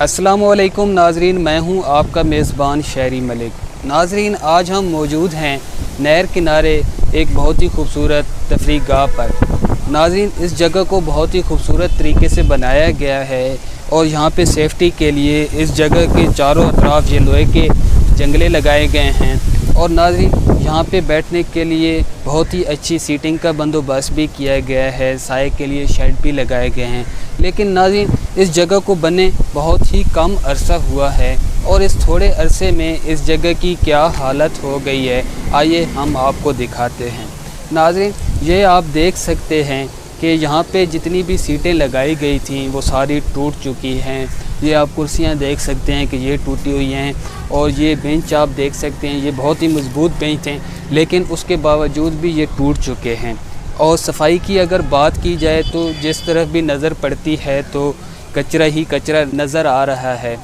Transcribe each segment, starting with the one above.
अस्सलामुअलैकुम नाजरीन, मैं हूं आपका मेज़बान शहरी मलिक। नाजरीन, आज हम मौजूद हैं नहर किनारे एक बहुत ही खूबसूरत तफरीह गाह पर। नाजरीन, इस जगह को बहुत ही खूबसूरत तरीके से बनाया गया है और यहाँ पे सेफ्टी के लिए इस जगह के चारों अतराफ ये लोहे के जंगले लगाए गए हैं। और नाजरीन, यहाँ पे बैठने के लिए बहुत ही अच्छी सीटिंग का बंदोबस्त भी किया गया है, साए के लिए शेड भी लगाए गए हैं। लेकिन नाज़रीन, इस जगह को बने बहुत ही कम अरसा हुआ है और इस थोड़े अरसे में इस जगह की क्या हालत हो गई है, आइए हम आपको दिखाते हैं। नाज़रीन, ये आप देख सकते हैं कि यहाँ पे जितनी भी सीटें लगाई गई थीं वो सारी टूट चुकी हैं। ये आप कुर्सियाँ देख सकते हैं कि ये टूटी हुई हैं और ये बेंच आप देख सकते हैं, ये बहुत ही मजबूत बेंच थे, लेकिन उसके बावजूद भी ये टूट चुके हैं। और सफाई की अगर बात की जाए तो जिस तरफ भी नज़र पड़ती है तो कचरा ही कचरा नज़र आ रहा है।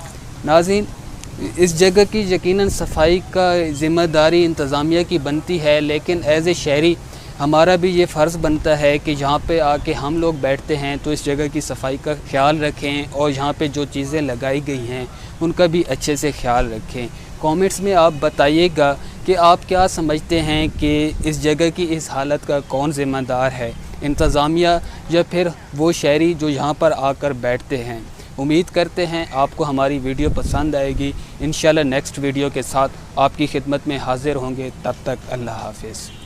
नाज़रीन, इस जगह की यकीनन सफाई का ज़िम्मेदारी इंतज़ामिया की बनती है, लेकिन एज़ ए शहरी हमारा भी ये फ़र्ज़ बनता है कि यहाँ पे आके हम लोग बैठते हैं तो इस जगह की सफाई का ख्याल रखें और यहाँ पे जो चीज़ें लगाई गई हैं उनका भी अच्छे से ख्याल रखें। कमेंट्स में आप बताइएगा कि आप क्या समझते हैं कि इस जगह की इस हालत का कौन ज़िम्मेदार है, इंतज़ामिया या फिर वो शहरी जो यहाँ पर आकर बैठते हैं। उम्मीद करते हैं आपको हमारी वीडियो पसंद आएगी। इंशाल्लाह नेक्स्ट वीडियो के साथ आपकी खिदमत में हाज़िर होंगे। तब तक अल्लाह हाफ़िज़।